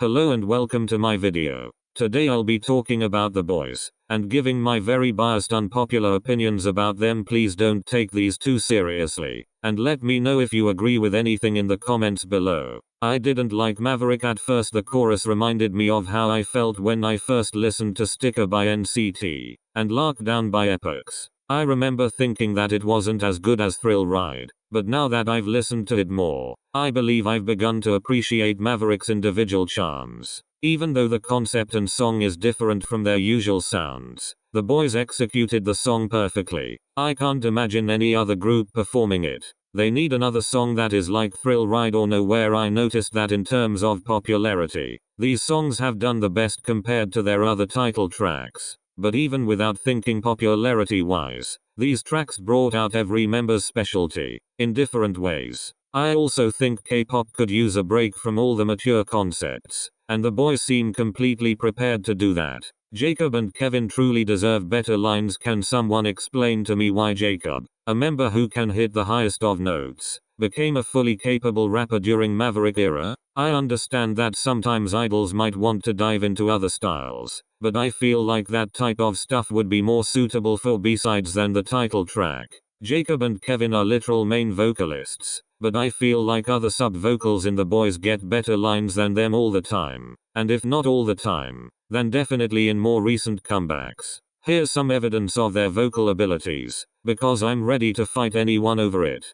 Hello and welcome to my video. Today I'll be talking about the boys, and giving my very biased unpopular opinions about them. Please don't take these too seriously, and let me know if you agree with anything in the comments below. I didn't like Maverick at first. The chorus reminded me of how I felt when I first listened to Sticker by NCT, and Lockdown by Epochs. I remember thinking that it wasn't as good as Thrill Ride, but now that I've listened to it more, I believe I've begun to appreciate Maverick's individual charms. Even though the concept and song is different from their usual sounds, the boys executed the song perfectly. I can't imagine any other group performing it. They need another song that is like Thrill Ride or Nowhere. I noticed that in terms of popularity, these songs have done the best compared to their other title tracks. But even without thinking popularity-wise, these tracks brought out every member's specialty, in different ways. I also think K-pop could use a break from all the mature concepts, and the boys seem completely prepared to do that. Jacob and Kevin truly deserve better lines. Can someone explain to me why Jacob, a member who can hit the highest of notes, became a fully capable rapper during Maverick era? I understand that sometimes idols might want to dive into other styles, but I feel like that type of stuff would be more suitable for B-sides than the title track. Jacob and Kevin are literal main vocalists, but I feel like other sub-vocals in the boys get better lines than them all the time, and if not all the time, then definitely in more recent comebacks. Here's some evidence of their vocal abilities, because I'm ready to fight anyone over it.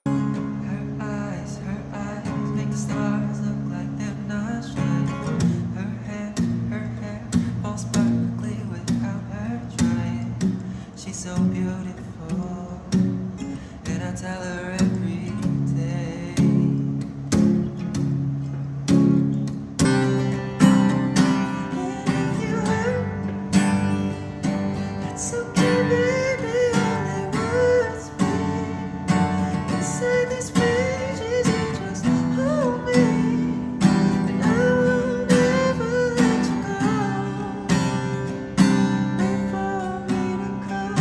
So beautiful, and I tell her every day. If you hurt, that's okay, baby. Only words me inside these pages. You just hold me, and I will never let you go. Wait for me to come.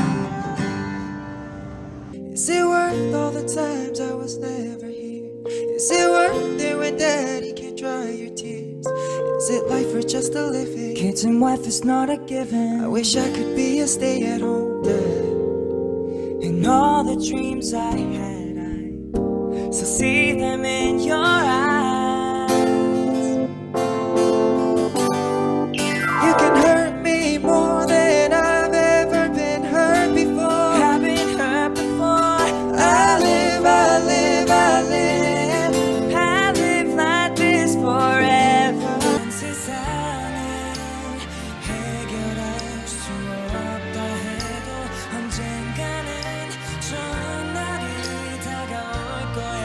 Is it worth all the times I was never here? Is it worth it when daddy can't dry your tears? Is it life or just a living? Kids and wife is not a given. I wish I could be a stay-at-home dad. And all the dreams I had, I still see them in your eyes. You can hurt me more than I've ever been hurt before. I've been hurt before. I live like this forever. 세상은 해결할 수 없다 해도 언젠가는 좋은 날이 다가올 거야.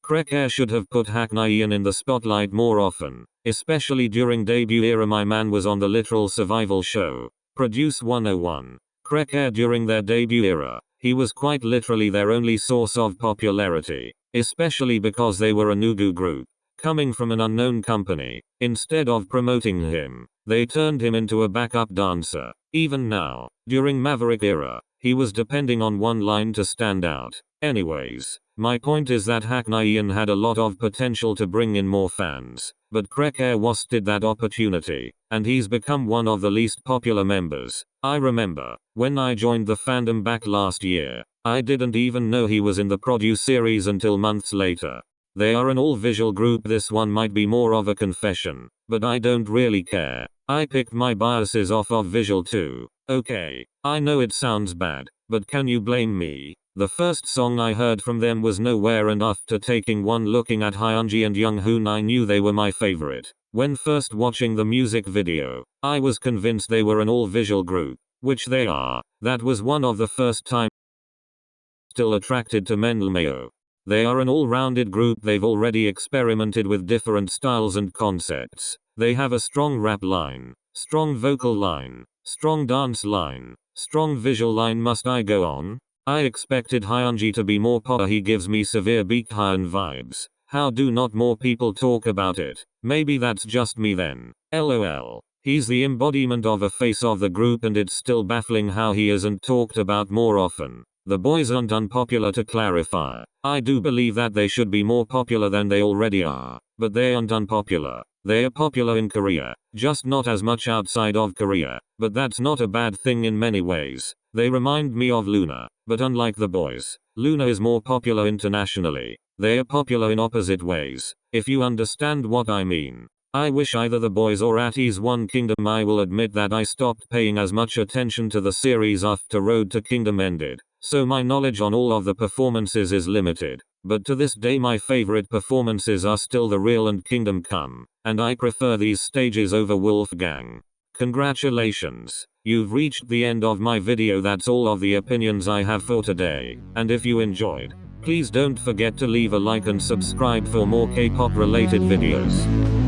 Creds should have put Haknayan in the spotlight more often, especially during debut era. My man was on the literal survival show, Produce 101. Creds during their debut era, he was quite literally their only source of popularity, especially because they were a Nugu group, coming from an unknown company. Instead of promoting him, they turned him into a backup dancer. Even now, during Maverick era, he was depending on one line to stand out. Anyways, my point is that Haknayan had a lot of potential to bring in more fans, but Creds wasted that opportunity, and he's become one of the least popular members. I remember, when I joined the fandom back last year, I didn't even know he was in the Produce series until months later. They are an all-visual group. This one might be more of a confession, but I don't really care. I picked my biases off of visual too. Okay, I know it sounds bad, but can you blame me? The first song I heard from them was Nowhere, and after taking one looking at Hyunji and Younghoon, I knew they were my favorite. When first watching the music video, I was convinced they were an all-visual group, which they are. That was one of the first times still attracted to Menlmeo. They are an all-rounded group. They've already experimented with different styles and concepts. They have a strong rap line, strong vocal line, strong dance line, strong visual line. Must I go on? I expected Hyunji to be more popular. He gives me severe Baekhyun vibes. How do not more people talk about it? Maybe that's just me then. LOL. He's the embodiment of a face of the group, and it's still baffling how he isn't talked about more often. The boys aren't unpopular. To clarify, I do believe that they should be more popular than they already are, but they aren't unpopular. They are popular in Korea, just not as much outside of Korea, but that's not a bad thing in many ways. They remind me of Luna, but unlike the boys, Luna is more popular internationally. They are popular in opposite ways, if you understand what I mean. I wish either the boys or at least One Kingdom. I will admit that I stopped paying as much attention to the series after Road to Kingdom ended, so my knowledge on all of the performances is limited. But to this day my favorite performances are still The Real and Kingdom Come, and I prefer these stages over Wolfgang. Congratulations, you've reached the end of my video. That's all of the opinions I have for today, and if you enjoyed, please don't forget to leave a like and subscribe for more K-pop related videos.